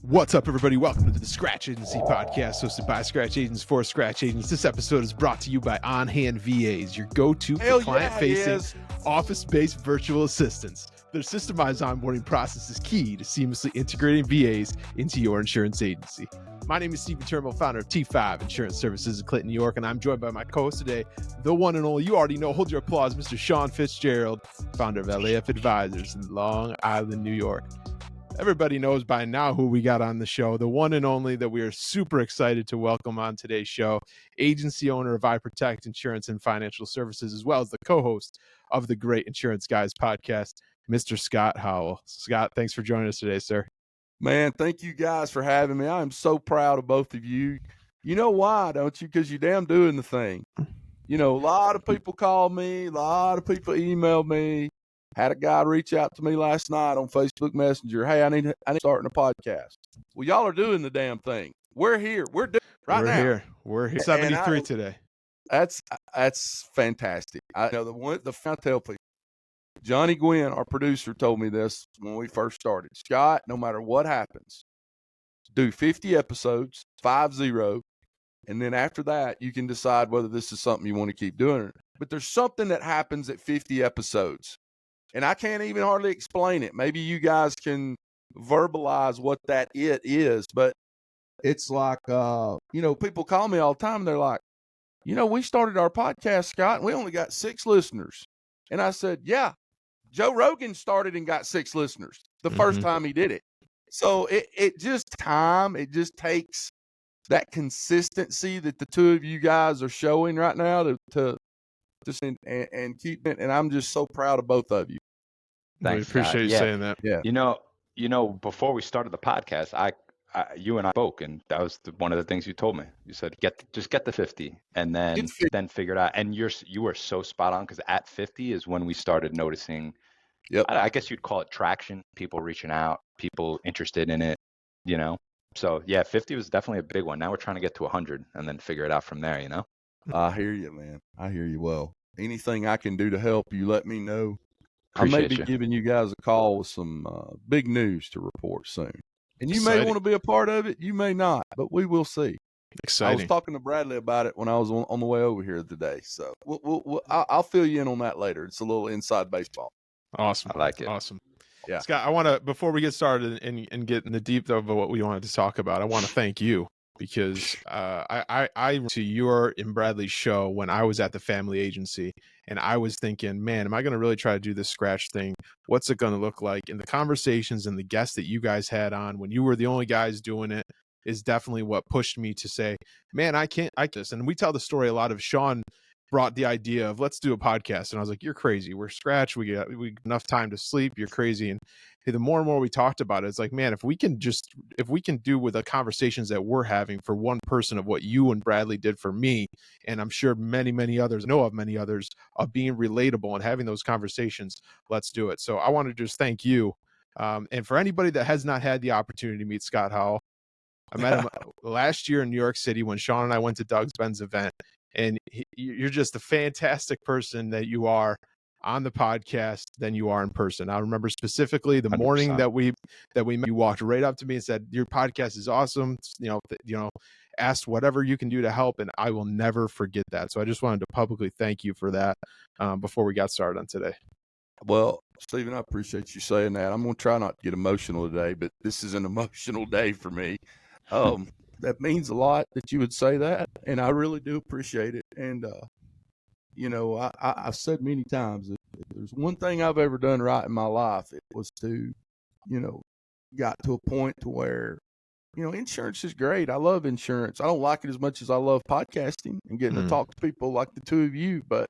What's up, everybody? Welcome to the Scratch Agency podcast, hosted by Scratch Agents for Scratch Agents. This episode is brought to you by On Hand VAs, your go-to for client-facing, office-based virtual assistants. Their systemized onboarding process is key to seamlessly integrating VAs into your insurance agency. My name is Stephen Turnbull, founder of T5 Insurance Services in Clinton, New York, and I'm joined by my co-host today, the one and only, you already know, hold your applause, Mr. Sean Fitzgerald, founder of LAF Advisors in Long Island, New York. Everybody knows by now who we got on the show, the one and only that we are super excited to welcome on today's show, agency owner of iProtect Insurance and Financial Services, as well as the co-host of the Great Insurance Guys podcast, Mr. Scott Howell. Scott, thanks for joining us today, sir. Man, thank you guys for having me. I'm so proud of both of you. You know why, don't you? Because you're damn doing the thing. You know, a lot of people call me, a lot of people email me. Had a guy reach out to me last night on Facebook Messenger. Hey, I need starting a podcast. Well, y'all are doing the damn thing. We're here. We're doing it right now. We're here. 73 today. That's fantastic. I know I tell people. Johnny Gwynn, our producer, told me this when we first started. Scott, no matter what happens, do 50 episodes, 50, and then after that, you can decide whether this is something you want to keep doing. But there's something that happens at 50 episodes. And I can't even hardly explain it. Maybe you guys can verbalize what that it is. But it's like, people call me all the time. And they're like, we started our podcast, Scott, and we only got 6 listeners. And I said, yeah, Joe Rogan started and got 6 listeners the first time he did it. So it just takes that consistency that the two of you guys are showing right now to just and keep it. And I'm just so proud of both of you. Thanks, appreciate you saying that. Yeah. You know, before we started the podcast, you and I spoke, and that was one of the things you told me. You said, just get the 50, and then figure it out. And you were so spot on, because at 50 is when we started noticing. Yep. I guess you'd call it traction. People reaching out, people interested in it. So yeah, 50 was definitely a big one. Now we're trying to get to 100 and then figure it out from there. I hear you, man. I hear you. Well, anything I can do to help you, let me know. Appreciate I may be giving you guys a call with some big news to report soon. And you may want to be a part of it. You may not, but we will see. Exciting. I was talking to Bradley about it when I was on the way over here today. So I'll fill you in on that later. It's a little inside baseball. Awesome. I like it. Awesome. Yeah. Scott, I want to, before we get started and get in the deep of what we wanted to talk about, I want to thank you, because I to your and Bradley's show when I was at the family agency, and I was thinking, man, am I going to really try to do this Scratch thing? What's it going to look like? And the conversations and the guests that you guys had on when you were the only guys doing it is definitely what pushed me to say, man, I can't this. And we tell the story a lot of Sean brought the idea of, let's do a podcast. And I was like, you're crazy. We're Scratch. We got enough time to sleep. You're crazy. And the more and more we talked about it, it's like, man, if we can do with the conversations that we're having for one person of what you and Bradley did for me, and I'm sure many others know of many others, of being relatable and having those conversations, let's do it. So I want to just thank you. And for anybody that has not had the opportunity to meet Scott Howell, I met him last year in New York City when Sean and I went to Doug's Ben's event. And you're just a fantastic person that you are on the podcast than you are in person. I remember specifically the 100%. morning that we met, you walked right up to me and said, your podcast is awesome. Asked whatever you can do to help. And I will never forget that. So I just wanted to publicly thank you for that before we got started on today. Well, Stephen, I appreciate you saying that. I'm going to try not to get emotional today, but this is an emotional day for me. That means a lot that you would say that, and I really do appreciate it. And, I've said many times, if there's one thing I've ever done right in my life, it was to, got to a point to where, insurance is great. I love insurance. I don't like it as much as I love podcasting and getting to talk to people like the two of you, but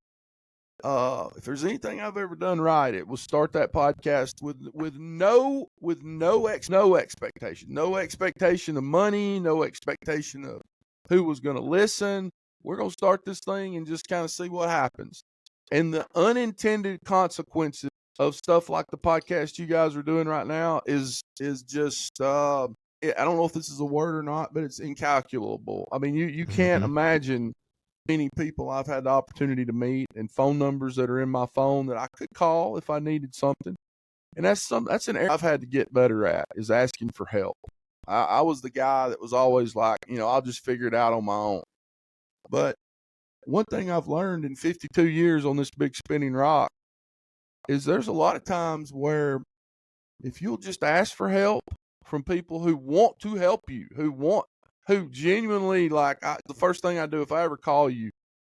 if there's anything I've ever done right, it was start that podcast with no expectation, no expectation of money, no expectation of who was going to listen. We're going to start this thing and just kind of see what happens. And the unintended consequences of stuff like the podcast you guys are doing right now is just, I don't know if this is a word or not, but it's incalculable. I mean, you can't imagine many people I've had the opportunity to meet and phone numbers that are in my phone that I could call if I needed something. And that's an area I've had to get better at, is asking for help. I was the guy that was always like, I'll just figure it out on my own. But one thing I've learned in 52 years on this big spinning rock is there's a lot of times where if you'll just ask for help from people who want to help you, who genuinely, the first thing I do if I ever call you,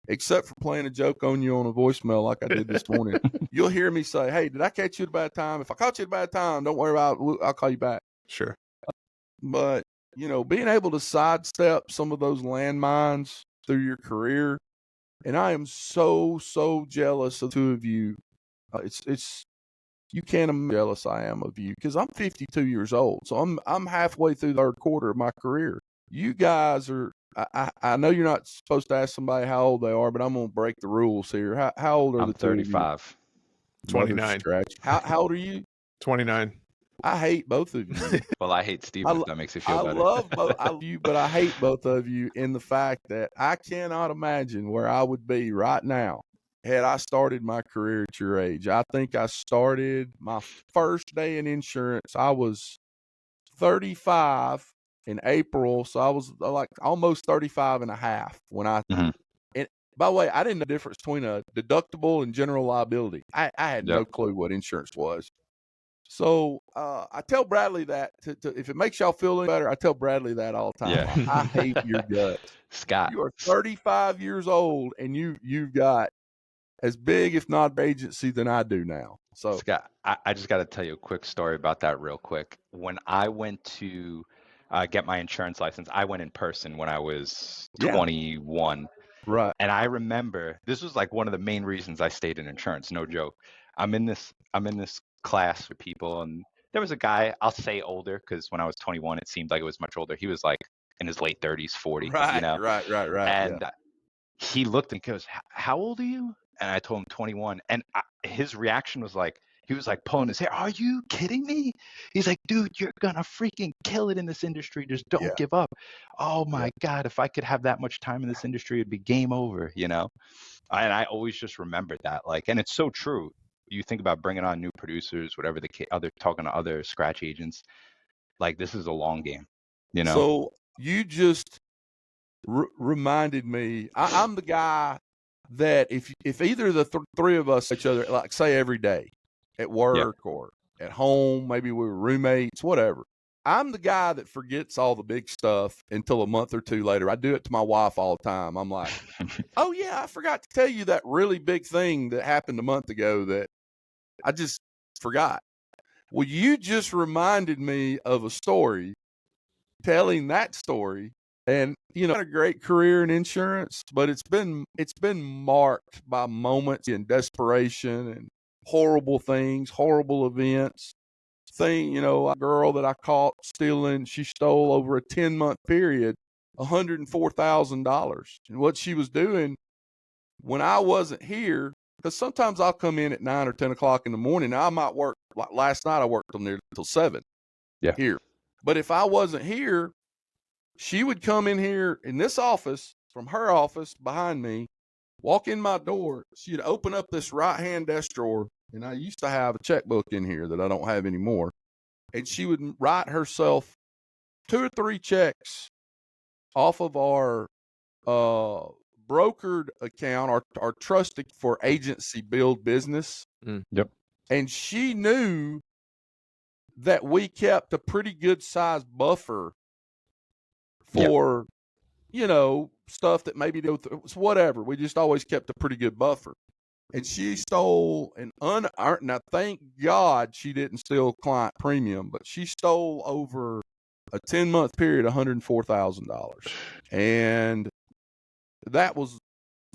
except for playing a joke on you on a voicemail like I did this morning, you'll hear me say, hey, did I catch you at a bad time? If I caught you at a bad time, don't worry about it. I'll call you back. Sure. But, being able to sidestep some of those landmines through your career, and I am so, so jealous of the two of you. You can't imagine how jealous I am of you because I'm 52 years old. So I'm halfway through the third quarter of my career. You guys are, I know you're not supposed to ask somebody how old they are, but I'm going to break the rules here. How old are I'm the two of you? 35. 29. How old are you? 29. I hate both of you. Well, I hate Steven, if that makes you feel better. I love both of you, but I hate both of you in the fact that I cannot imagine where I would be right now had I started my career at your age. I think I started my first day in insurance. I was 35 in April, so I was like almost 35 and a half when I Mhm. and by the way, I didn't know the difference between a deductible and general liability. I had no clue what insurance was. So I tell Bradley that if it makes y'all feel any better, I tell Bradley that all the time. Yeah. I hate your guts. Scott. You are 35 years old and you've got as big, if not agency, than I do now. So Scott, I just got to tell you a quick story about that real quick. When I went to get my insurance license, I went in person when I was 21. Right. And I remember this was like one of the main reasons I stayed in insurance. No joke. I'm in this class with people, and there was a guy, I'll say older, because when I was 21, it seemed like it was much older. He was like in his late 30s, 40, Right. And he looked and goes, how old are you? And I told him 21. And his reaction was like, he was like pulling his hair. Are you kidding me? He's like, dude, you're going to freaking kill it in this industry. Just don't give up. Oh my God, if I could have that much time in this industry, it'd be game over, And I always just remembered that. And it's so true. You think about bringing on new producers, whatever talking to other scratch agents. This is a long game, So you just reminded me. I'm the guy that if either of the three of us each other, like say every day at work or at home, maybe we were roommates, whatever. I'm the guy that forgets all the big stuff until a month or two later. I do it to my wife all the time. I'm like, oh yeah, I forgot to tell you that really big thing that happened a month ago that I just forgot. Well, you just reminded me of a story, telling that story. And had a great career in insurance, but it's been marked by moments in desperation and horrible things, horrible events. A girl that I caught stealing, she stole over a 10-month period $104,000. And what she was doing when I wasn't here, because sometimes I'll come in at 9 or 10 o'clock in the morning. Now I might work, like last night I worked till 7 here. But if I wasn't here, she would come in here in this office from her office behind me, walk in my door. She'd open up this right-hand desk drawer, and I used to have a checkbook in here that I don't have anymore. And she would write herself 2 or 3 checks off of our brokered account, our trusted for agency billed business. Yep. And she knew that we kept a pretty good sized buffer for, stuff that maybe whatever. We just always kept a pretty good buffer. And she stole now thank God she didn't steal client premium, but she stole over a 10-month period $104,000. And that was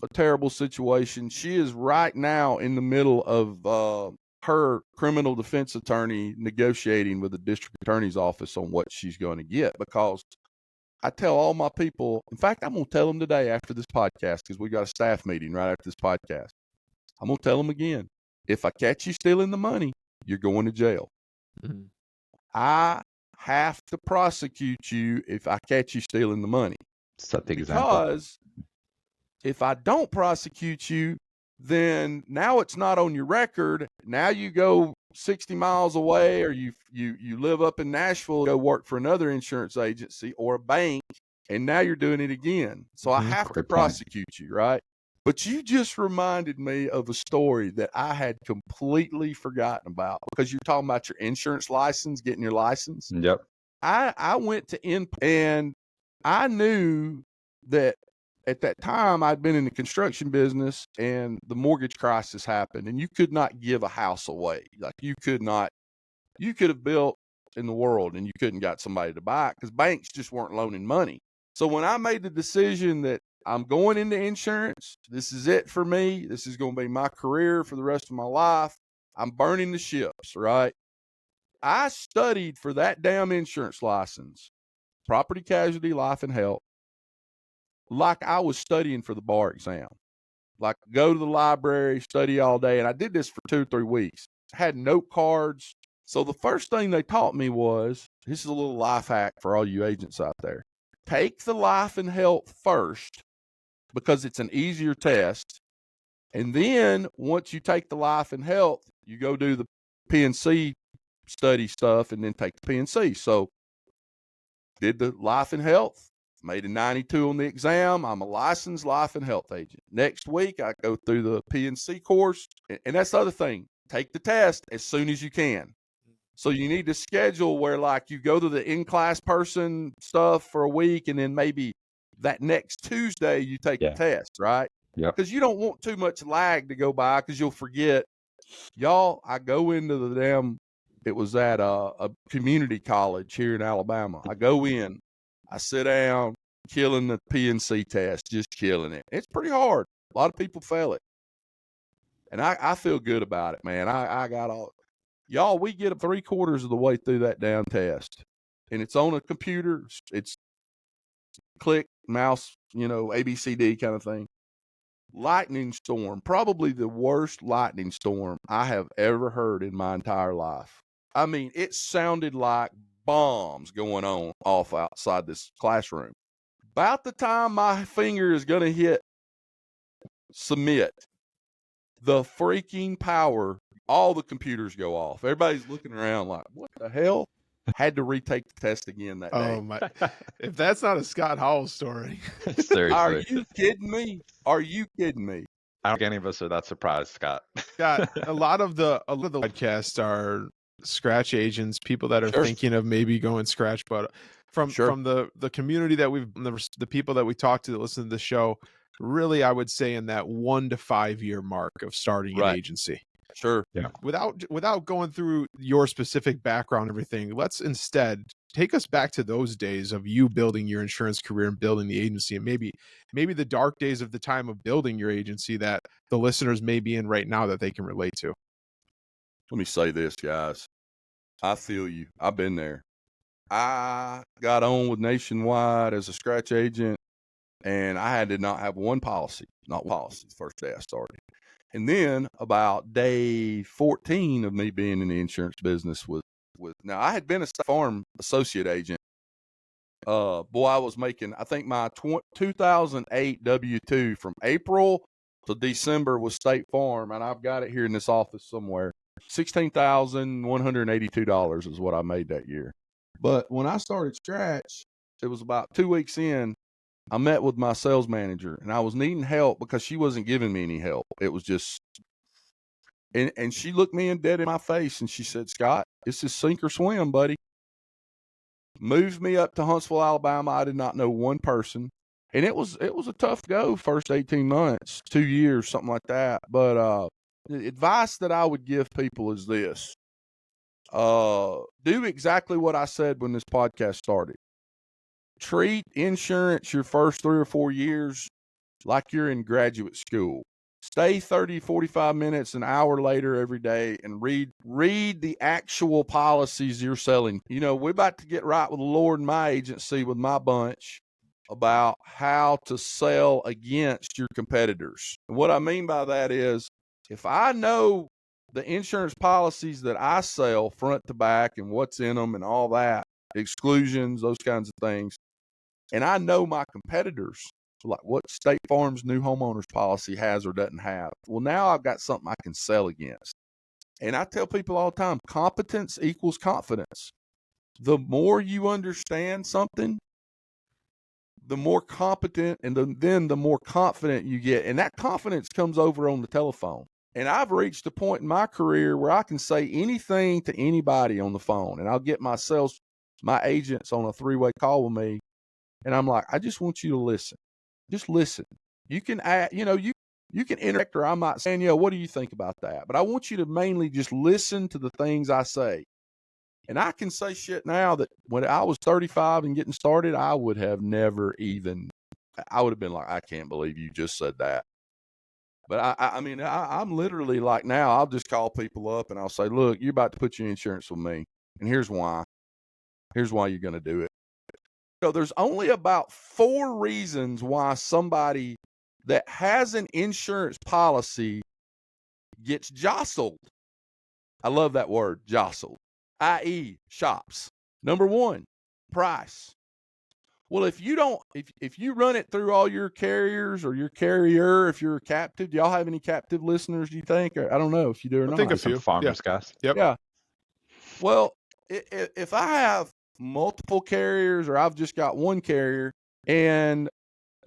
a terrible situation. She is right now in the middle of her criminal defense attorney negotiating with the district attorney's office on what she's going to get, because I tell all my people, in fact, I'm going to tell them today after this podcast, because we got a staff meeting right after this podcast. I'm going to tell them again, if I catch you stealing the money, you're going to jail. Mm-hmm. I have to prosecute you if I catch you stealing the money. Set the example. Because if I don't prosecute you, then now it's not on your record. Now you go 60 miles away, or you live up in Nashville, go work for another insurance agency or a bank, and now you're doing it again. So I have to prosecute you, right? But you just reminded me of a story that I had completely forgotten about, because you're talking about your insurance license, getting your license. Yep. I went to and I knew that at that time I'd been in the construction business, and the mortgage crisis happened, and you could not give a house away. Like, you could have built in the world and you couldn't got somebody to buy it because banks just weren't loaning money. So when I made the decision that I'm going into insurance, this is it for me, this is going to be my career for the rest of my life, I'm burning the ships, right? I studied for that damn insurance license, property, casualty, life, and health, like I was studying for the bar exam. Like, go to the library, study all day. And I did this for 2 or 3 weeks. I had note cards. So the first thing they taught me was, this is a little life hack for all you agents out there. Take the life and health first, because it's an easier test. And then once you take the life and health, you go do the P&C study stuff and then take the P&C. So did the life and health, made a 92 on the exam. I'm a licensed life and health agent. Next week, I go through the P&C course. And that's the other thing. Take the test as soon as you can. So you need to schedule where, like, you go to the in-class person stuff for a week, and then maybe that next Tuesday you take the test, right? Yep. Because you don't want too much lag to go by, because you'll forget. Y'all, I go into the damn, it was at a community college here in Alabama. I go in, I sit down, killing the P&C test, just killing it. It's pretty hard. A lot of people fail it. And I feel good about it, man. I got all, y'all, we get 3/4 of the way through that damn test. And it's on a computer. It's click, mouse, ABCD kind of thing. Lightning storm, probably the worst lightning storm I have ever heard in my entire life. I mean, it sounded like bombs going on off outside this classroom. About the time my finger is going to hit submit, the freaking power, all the computers go off. Everybody's looking around like, what the hell? Had to retake the test again that day. Oh my! If that's not a Scott Howell story. Seriously. Are you kidding me? Are you kidding me? I don't think any of us are that surprised, Scott. Scott, a lot of the podcasts are scratch agents, people that are thinking of maybe going scratch, but from the community that the people that we talk to that listen to the show, really, I would say in that 1 to 5 year mark of starting an agency. Sure. Yeah. Without going through your specific background and everything, let's instead take us back to those days of you building your insurance career and building the agency, and maybe the dark days of the time of building your agency that the listeners may be in right now that they can relate to. Let me say this, guys. I feel you. I've been there. I got on with Nationwide as a scratch agent, and I did not have one policy, not one policy the first day I started. And then about day 14 of me being in the insurance business now I had been a State Farm associate agent. I was making, I think my 2008 W-2 from April to December was State Farm, and I've got it here in this office somewhere. $16,182 is what I made that year. But when I started Scratch, it was about 2 weeks in, I met with my sales manager, and I was needing help because she wasn't giving me any help. It was just, and she looked me dead in my face, and she said, Scott, it's just sink or swim, buddy. Moved me up to Huntsville, Alabama. I did not know one person. And it was a tough go first 18 months, 2 years, something like that. But the advice that I would give people is this. Do exactly what I said when this podcast started. Treat insurance your first 3 or 4 years like you're in graduate school. Stay 30, 45 minutes, an hour later every day, and read the actual policies you're selling. We're about to get right with the Lord in my agency with my bunch about how to sell against your competitors. And what I mean by that is, if I know the insurance policies that I sell front to back and what's in them and all that, exclusions, those kinds of things, and I know my competitors, like what State Farm's new homeowners policy has or doesn't have. Well, now I've got something I can sell against. And I tell people all the time, competence equals confidence. The more you understand something, the more competent and then the more confident you get. And that confidence comes over on the telephone. And I've reached a point in my career where I can say anything to anybody on the phone. And I'll get my agents on a 3-way call with me. And I'm like, I just want you to listen. Just listen. You can add, you can interact, or I might say, what do you think about that? But I want you to mainly just listen to the things I say. And I can say shit now that when I was 35 and getting started, I would have never even, I would have been like, I can't believe you just said that. But I'm literally like now, I'll just call people up and I'll say, look, you're about to put your insurance with me. And here's why. Here's why you're going to do it. So there's only about 4 reasons why somebody that has an insurance policy gets jostled. I love that word, jostled, i.e. shops. Number 1, price. Well, if you run it through all your carriers or your carrier, if you're a captive, do y'all have any captive listeners, do you think? Or, I don't know if you do or not. I think a few. Some farmers, guys. Yep. Yeah. Well, if I have multiple carriers or I've just got one carrier, and,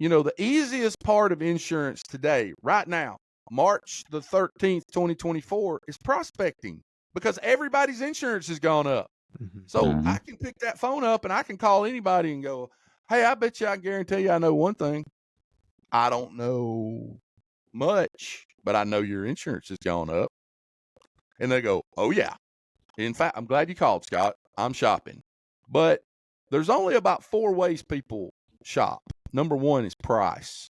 the easiest part of insurance today, right now, March the 13th, 2024, is prospecting because everybody's insurance has gone up. Mm-hmm. So I can pick that phone up and I can call anybody and go, hey, I bet you I guarantee you I know one thing. I don't know much, but I know your insurance has gone up. And they go, oh, yeah. In fact, I'm glad you called, Scott. I'm shopping. But there's only about 4 ways people shop. Number 1 is price.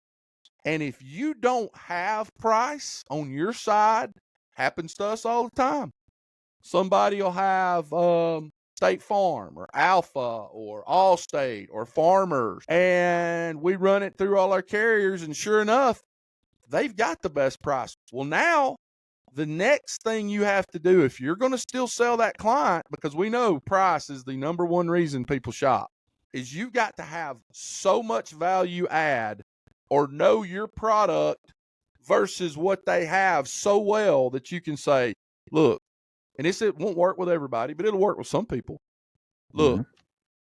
And if you don't have price on your side, happens to us all the time. Somebody will have State Farm or Alpha or Allstate or Farmers, and we run it through all our carriers, and sure enough, they've got the best price. Well, now the next thing you have to do, if you're going to still sell that client, because we know price is the number 1 reason people shop, is you've got to have so much value add or know your product versus what they have so well that you can say, look, and it won't work with everybody, but it'll work with some people. Look,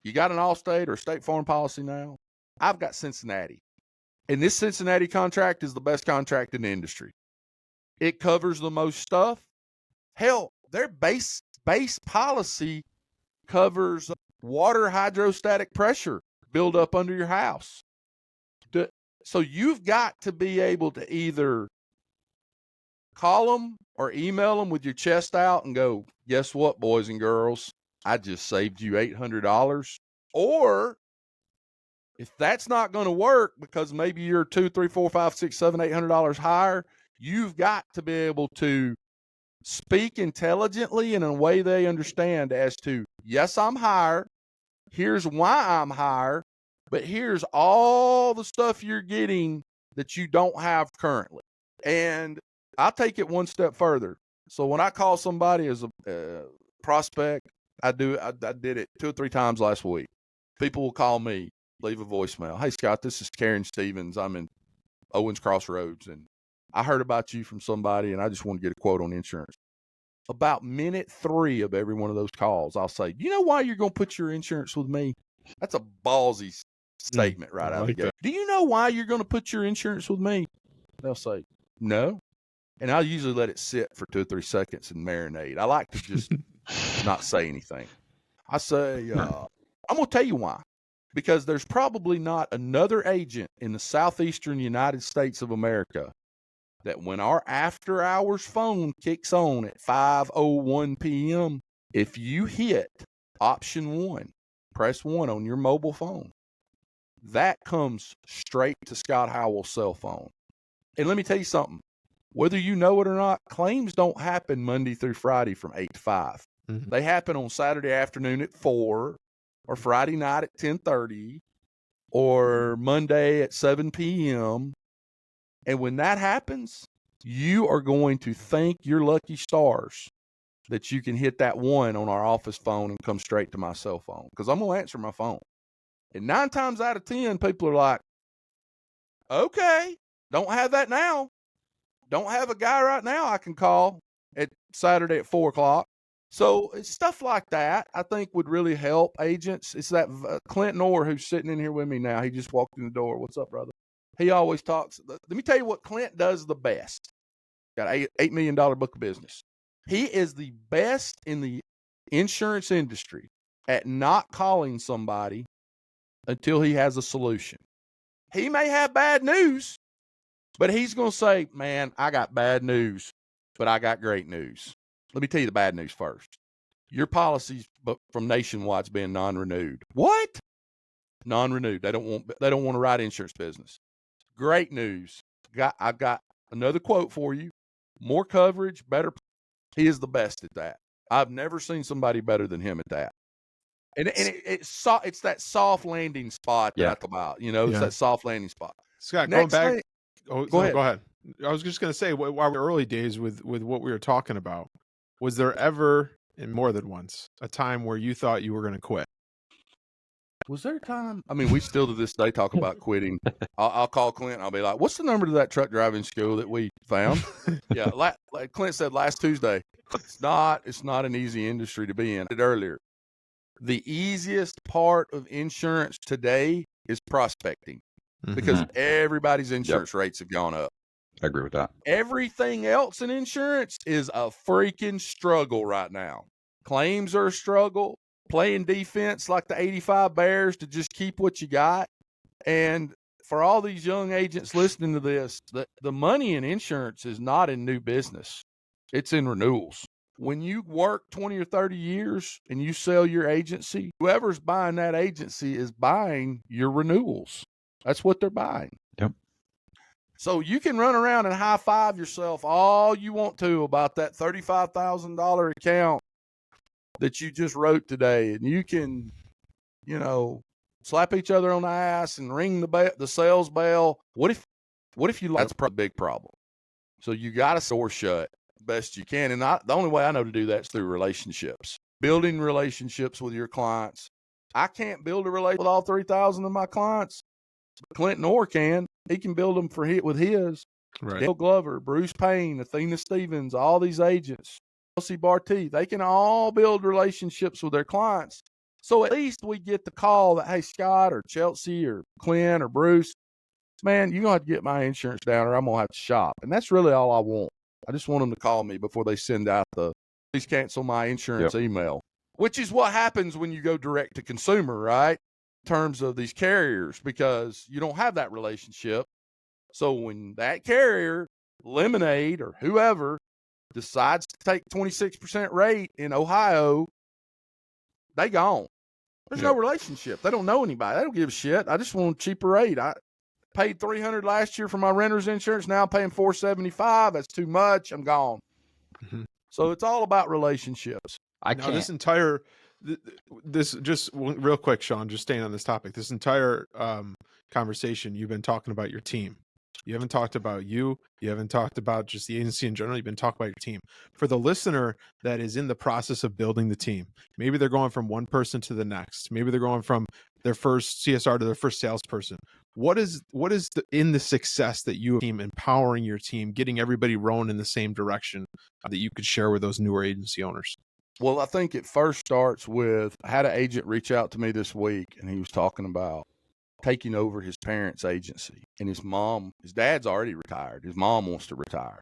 you got an Allstate or State Farm policy now? I've got Cincinnati. And this Cincinnati contract is the best contract in the industry. It covers the most stuff. Hell, their base policy covers water hydrostatic pressure build up under your house. So you've got to be able to either call them or email them with your chest out and go, guess what, boys and girls? I just saved you $800. Or if that's not going to work because maybe you're $200, $300, $400, $500, $600, $700, $800 higher, you've got to be able to speak intelligently in a way they understand as to, yes, I'm higher. Here's why I'm higher, but here's all the stuff you're getting that you don't have currently. And I'll take it one step further. So when I call somebody as a prospect, I did it 2 or 3 times last week. People will call me, leave a voicemail. Hey, Scott, this is Karen Stevens. I'm in Owens Crossroads, and I heard about you from somebody, and I just want to get a quote on insurance. About minute 3 of every one of those calls, I'll say, you know why you're going to put your insurance with me? That's a ballsy statement right out of the gate. Do you know why you're going to put your insurance with me? They'll say, no. And I'll usually let it sit for 2 or 3 seconds and marinate. I like to just not say anything. I say, I'm going to tell you why. Because there's probably not another agent in the southeastern United States of America that when our after hours phone kicks on at 5:01 p.m., if you hit option 1, press 1 on your mobile phone, that comes straight to Scott Howell's cell phone. And let me tell you something. Whether you know it or not, claims don't happen Monday through Friday from 8 to 5. Mm-hmm. They happen on Saturday afternoon at 4, or Friday night at 10:30, or Monday at 7 p.m. And when that happens, you are going to thank your lucky stars that you can hit that 1 on our office phone and come straight to my cell phone, because I'm going to answer my phone. And 9 times out of 10, people are like, okay, don't have that now. Don't have a guy right now I can call at Saturday at 4:00. So it's stuff like that I think would really help agents. It's that Clint Orr who's sitting in here with me now. He just walked in the door. What's up, brother? He always talks. Let me tell you what Clint does the best. Got $8 million book of business. He is the best in the insurance industry at not calling somebody until he has a solution. He may have bad news, but he's going to say, man, I got bad news, but I got great news. Let me tell you the bad news first. Your policies from Nationwide's being non-renewed. What? Non-renewed. They don't want to write insurance business. Great news. I got another quote for you. More coverage, better. He is the best at that. I've never seen somebody better than him at that. And it's that soft landing spot that I talk about. It's that soft landing spot. Scott, going back. Go ahead. I was just going to say, while we're early days with what we were talking about, was there ever, and more than once, a time where you thought you were going to quit? Was there a time? I mean, we still to this day talk about quitting. I'll call Clint. I'll be like, what's the number to that truck driving school that we found? Yeah, like Clint said last Tuesday, it's not an easy industry to be in. Earlier, the easiest part of insurance today is prospecting because everybody's insurance rates have gone up. I agree with that. Everything else in insurance is a freaking struggle right now. Claims are a struggle. Playing defense like the 85 Bears to just keep what you got. And for all these young agents listening to this, the money in insurance is not in new business. It's in renewals. When you work 20 or 30 years and you sell your agency, whoever's buying that agency is buying your renewals. That's what they're buying. Yep. So you can run around and high five yourself all you want to about that $35,000 account that you just wrote today, and you can, slap each other on the ass and ring the sales bell. What if you? That's a big problem. So you got to door shut best you can, and the only way I know to do that is through relationships, building relationships with your clients. I can't build a relationship with all 3,000 of my clients. Clinton Orr can. He can build them with his. Right. Bill Glover, Bruce Payne, Athena Stevens, all these agents. Chelsea Barty, they can all build relationships with their clients. So at least we get the call that, hey, Scott or Chelsea or Clint or Bruce, man, you're going to have to get my insurance down or I'm going to have to shop. And that's really all I want. I just want them to call me before they send out please cancel my insurance email, which is what happens when you go direct to consumer, right? In terms of these carriers, because you don't have that relationship. So when that carrier, Lemonade or whoever, decides to take 26% rate in Ohio, they gone. There's no relationship. They don't know anybody. They don't give a shit. I just want a cheaper rate. I paid $300 last year for my renter's insurance. Now I'm paying $475. That's too much. I'm gone. So it's all about relationships. This just real quick, Sean, just staying on this topic, this entire conversation, you've been talking about your team. You haven't talked about you. You haven't talked about just the agency in general. You've been talking about your team. For the listener that is in the process of building the team, maybe they're going from one person to the next. Maybe they're going from their first CSR to their first salesperson. What is in the success that you team empowering your team, getting everybody rowing in the same direction that you could share with those newer agency owners? Well, I think it first starts with, I had an agent reach out to me this week, and he was talking about taking over his parents' agency. And his dad's already retired. His mom wants to retire.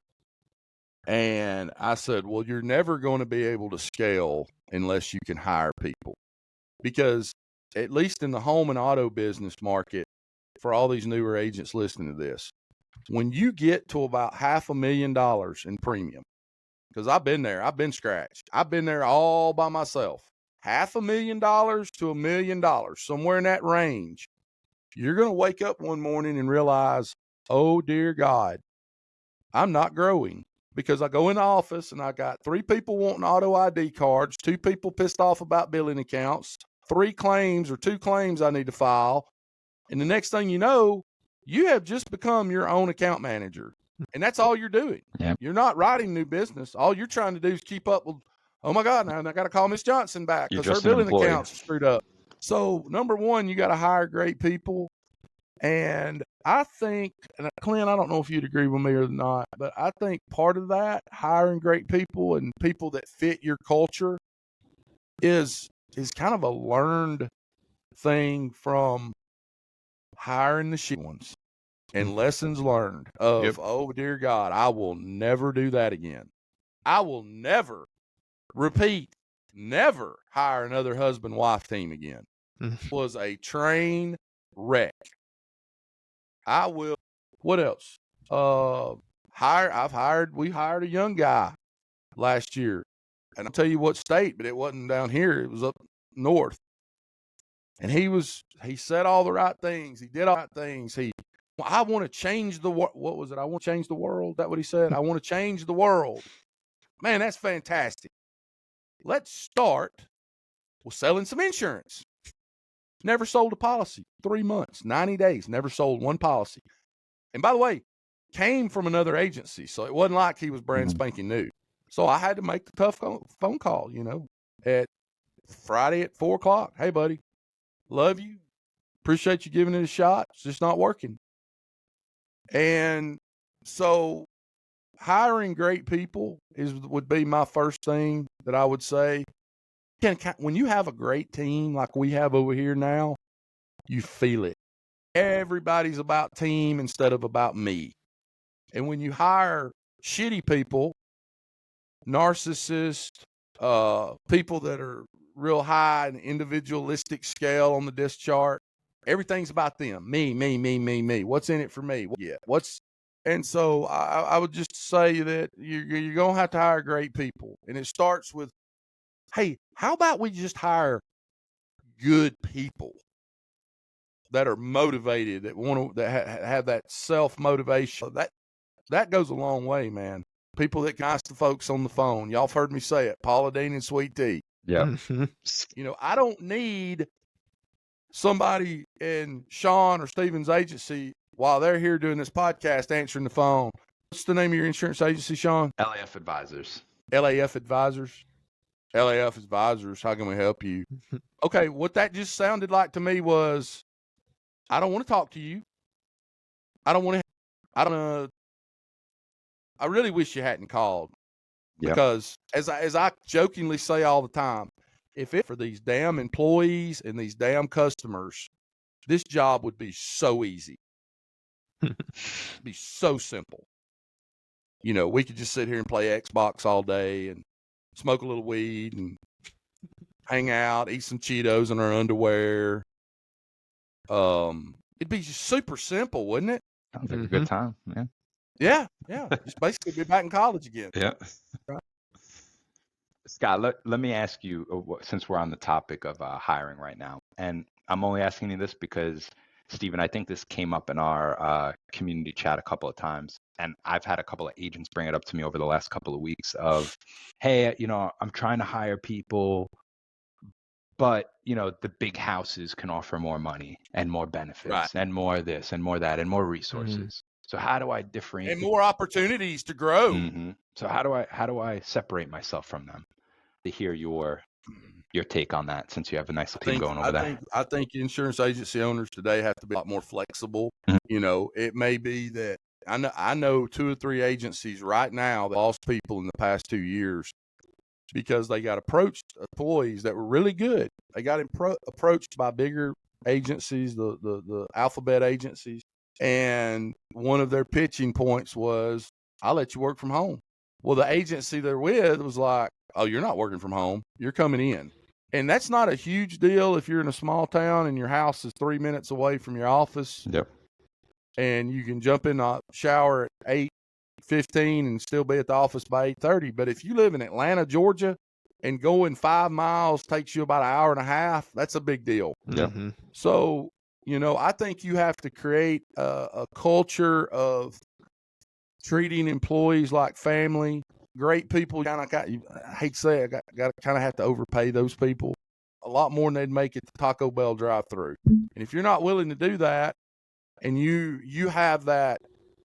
And I said, well, you're never going to be able to scale unless you can hire people. Because at least in the home and auto business market, for all these newer agents listening to this, when you get to about $500,000 in premium, because I've been there, I've been scratched. I've been there all by myself. $500,000 to $1 million, somewhere in that range. You're going to wake up one morning and realize, oh, dear God, I'm not growing, because I go in the office and I got 3 people wanting auto ID cards, 2 people pissed off about billing accounts, 2 claims I need to file. And the next thing you know, you have just become your own account manager. And that's all you're doing. Yep. You're not writing new business. All you're trying to do is keep up with, oh, my God, now I got to call Miss Johnson back because her billing accounts are screwed up. So, number one, you got to hire great people. And I think, and Clint, I don't know if you'd agree with me or not, but I think part of that, hiring great people and people that fit your culture, is kind of a learned thing from hiring the shit ones and lessons learned of, oh, dear God, I will never do that again. I will never never hire another husband-wife team again. Was a train wreck. I will. What else? We hired a young guy last year, and I'll tell you what state, but it wasn't down here. It was up north, and he said all the right things. He did all the right things. I want to change the world. What was it? I want to change the world. Is that what he said? I want to change the world. Man, that's fantastic. Let's start with selling some insurance. Never sold a policy. 3 months, 90 days, never sold one policy. And by the way, came from another agency, so it wasn't like he was brand spanking new. So I had to make the tough phone call, at Friday at 4:00. Hey, buddy, love you. Appreciate you giving it a shot. It's just not working. And so hiring great people would be my first thing that I would say. When you have a great team like we have over here now, you feel it. Everybody's about team instead of about me. And when you hire shitty people, narcissists, people that are real high in individualistic scale on the disc chart, everything's about them. Me, me, me, me, me. What's in it for me? Yeah. And so I would just say that you're going to have to hire great people. And it starts with, hey, how about we just hire good people that are motivated, that have that self-motivation. That goes a long way, man. People that can ask the folks on the phone. Y'all have heard me say it, Paula Dean and Sweet Tea. Yeah. I don't need somebody in Sean or Steven's agency while they're here doing this podcast answering the phone. What's the name of your insurance agency, Sean? LAF Advisors. LAF Advisors. LAF Advisors, how can we help you? Okay, what that just sounded like to me was, I don't want to talk to you. I really wish you hadn't called. Because as I jokingly say all the time, if it for these damn employees and these damn customers, this job would be so easy. Be so simple. We could just sit here and play Xbox all day and smoke a little weed and hang out, eat some Cheetos in our underwear. It'd be super simple, wouldn't it? Sounds like a good time, man. Yeah. Just basically be back in college again. Yeah. Right. Scott, let me ask you, since we're on the topic of hiring right now, and I'm only asking you this because, Stephen, I think this came up in our community chat a couple of times, and I've had a couple of agents bring it up to me over the last couple of weeks of, hey, I'm trying to hire people, but, the big houses can offer more money and more benefits and more this and more that and more resources. So how do I differentiate? And more opportunities to grow. So how do I separate myself from them? To hear your take on that, since you have a nice team going over there. I think insurance agency owners today have to be a lot more flexible. It may be that I know 2 or 3 agencies right now that lost people in the past 2 years because they got approached employees that were really good. They got approached by bigger agencies, the alphabet agencies, and one of their pitching points was, I'll let you work from home. Well, the agency they're with was like, oh, you're not working from home. You're coming in. And that's not a huge deal if you're in a small town and your house is 3 minutes away from your office. Yep. And you can jump in the shower at 8:15 and still be at the office by 8:30. But if you live in Atlanta, Georgia, and going 5 miles takes you about an hour and a half, that's a big deal. Yeah. So, I think you have to create a culture of treating employees like family. Great people, I hate to say it, got to kind of have to overpay those people a lot more than they'd make at the Taco Bell drive-thru. And if you're not willing to do that, and you have that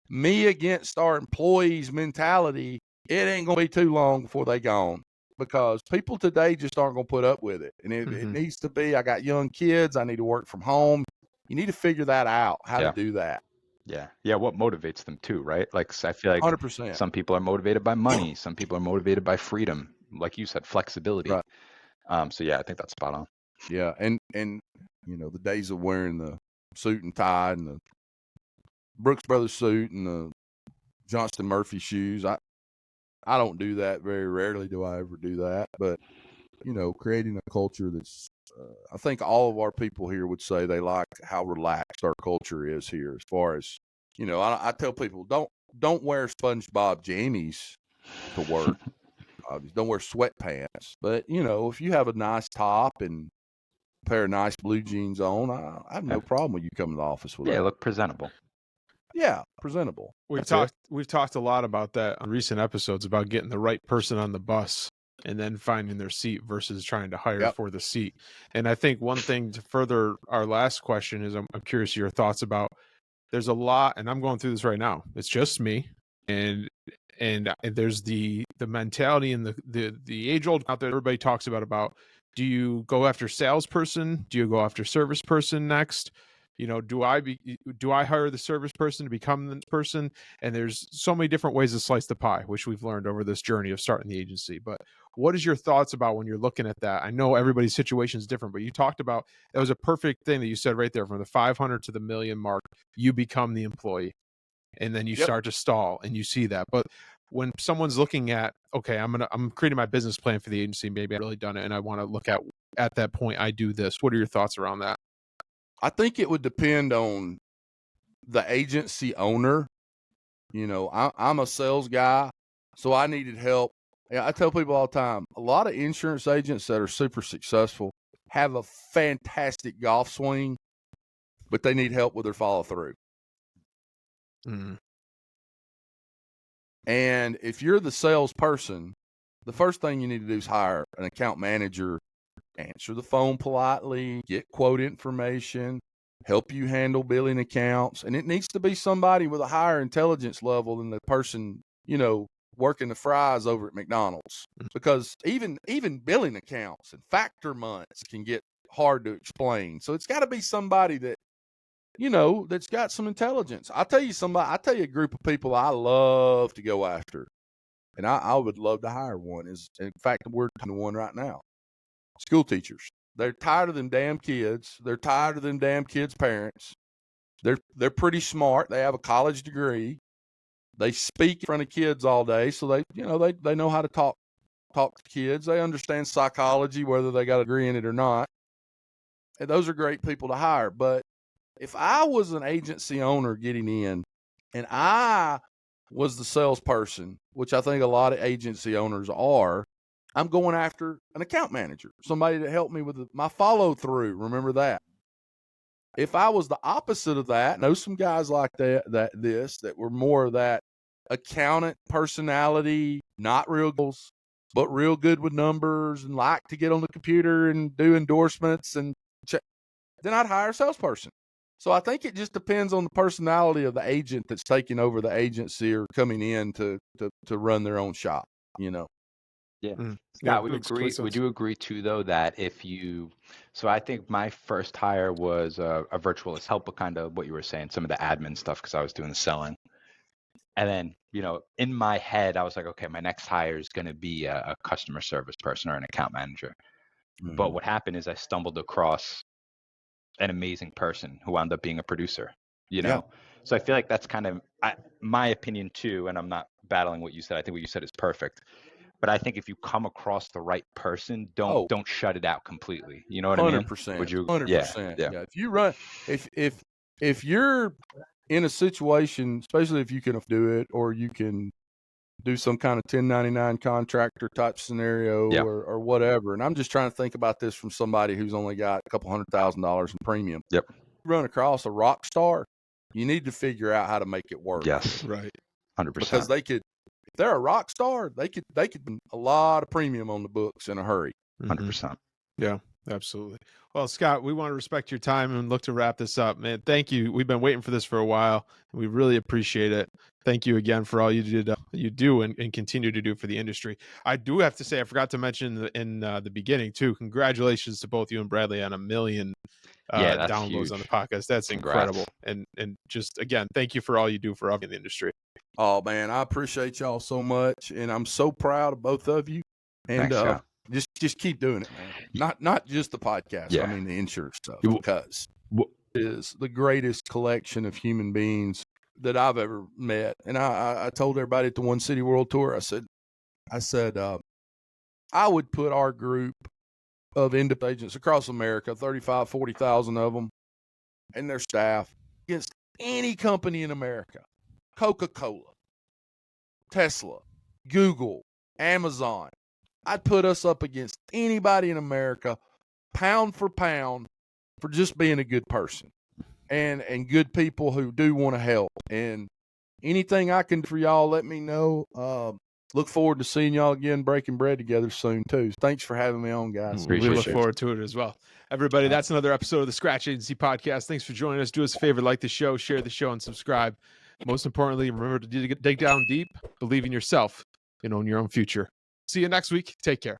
me against our employees mentality, it ain't going to be too long before they gone, because people today just aren't going to put up with it. And it needs to be, I got young kids, I need to work from home. You need to figure that out, how to do that. Yeah. Yeah. What motivates them too, right? Like, I feel like 100%. some people are motivated by money. Some people are motivated by freedom. Like you said, flexibility. Right. So yeah, I think that's spot on. Yeah. And, the days of wearing the suit and tie and the Brooks Brothers suit and the Johnston Murphy shoes, I don't do that. Very rarely do I ever do that. But, creating a culture that's, I think all of our people here would say they like how relaxed our culture is here. As far as, I tell people, don't wear SpongeBob jammies to work. Don't wear sweatpants. But, if you have a nice top and a pair of nice blue jeans on, I have no problem with you coming to the office with Yeah, that. look presentable. Yeah, presentable. We've talked a lot about that on recent episodes about getting the right person on the bus and then finding their seat versus trying to hire Yep. for the seat. And I think one thing to further our last question is I'm curious your thoughts about, there's a lot, and I'm going through this right now. It's just me, and there's the mentality and the age old out there everybody talks about do you go after salesperson, do you go after service person next, do I hire the service person to become the person? And there's so many different ways to slice the pie, which we've learned over this journey of starting the agency. But what is your thoughts about when you're looking at that? I know everybody's situation is different, but you talked about, that was a perfect thing that you said right there, from the 500 to the million mark, you become the employee, and then you Yep. start to stall, and you see that. But when someone's looking at, okay, I'm creating my business plan for the agency, maybe I've really done it, and I want to look at that point, I do this. What are your thoughts around that? I think it would depend on the agency owner. I'm a sales guy, so I needed help. Yeah, I tell people all the time, a lot of insurance agents that are super successful have a fantastic golf swing, but they need help with their follow through. Mm. And if you're the salesperson, the first thing you need to do is hire an account manager, answer the phone politely, get quote information, help you handle billing accounts. And it needs to be somebody with a higher intelligence level than the person, working the fries over at McDonald's. Because even billing accounts and factor months can get hard to explain. So it's got to be somebody that, that's got some intelligence. I tell you a group of people I love to go after. And I would love to hire one. In fact, we're talking to one right now. School teachers. They're tired of them damn kids. They're tired of them damn kids' parents. They're pretty smart. They have a college degree. They speak in front of kids all day, so they know how to talk to kids. They understand psychology, whether they got a degree in it or not. And those are great people to hire. But if I was an agency owner getting in, and I was the salesperson, which I think a lot of agency owners are, I'm going after an account manager, somebody to help me with my follow through. Remember that. If I was the opposite of that, know some guys like that were more of that accountant personality, not real goals, but real good with numbers and like to get on the computer and do endorsements and check, then I'd hire a salesperson. So I think it just depends on the personality of the agent that's taking over the agency or coming in to run their own shop, Yeah. Mm. Scott, Makes complete sense. would you agree too, though, that so I think my first hire was a virtualist, help with kind of what you were saying, some of the admin stuff, because I was doing the selling. And then, in my head, I was like, okay, my next hire is going to be a customer service person or an account manager. Mm-hmm. But what happened is I stumbled across an amazing person who wound up being a producer, Yeah. So I feel like that's kind of my opinion too, and I'm not battling what you said. I think what you said is perfect. But I think if you come across the right person, don't shut it out completely. You know what I mean? 100%. Would you? 100%. Yeah. If you run, if you're in a situation, especially if you can do it, or you can do some kind of 1099 contractor type scenario or whatever. And I'm just trying to think about this from somebody who's only got a couple $100,000 in premium. Yep. You run across a rock star, you need to figure out how to make it work. Yes. Right. 100%. Because if they're a rock star, they could a lot of premium on the books in a hurry. 100%. Yeah, absolutely. Well, Scott, we want to respect your time and look to wrap this up, man. Thank you. We've been waiting for this for a while, and we really appreciate it. Thank you again for all you do and continue to do for the industry. I do have to say, I forgot to mention in the beginning too. Congratulations to both you and Bradley on 1 million That's downloads huge. on the podcast. That's Congrats. incredible. And just again, thank you for all you do for us in the industry. Oh man, I appreciate y'all so much, and I'm so proud of both of you. And Thanks, Scott. just keep doing it, man. Not just the podcast. Yeah. I mean the insurance stuff, because it is the greatest collection of human beings that I've ever met. And I told everybody at the One City World Tour, I said I would put our group of independent agents across America, 35, 40,000 of them, and their staff, against any company in America. Coca-Cola, Tesla, Google, Amazon. I'd put us up against anybody in America, pound for pound, for just being a good person and good people who do want to help. And anything I can do for y'all, let me know. Look forward to seeing y'all again, breaking bread together soon too. Thanks for having me on, guys. We look forward to it as well. Everybody, that's another episode of the Scratch Agency Podcast. Thanks for joining us. Do us a favor, like the show, share the show, and subscribe. Most importantly, remember to dig down deep, believe in yourself, and own your own future. See you next week. Take care.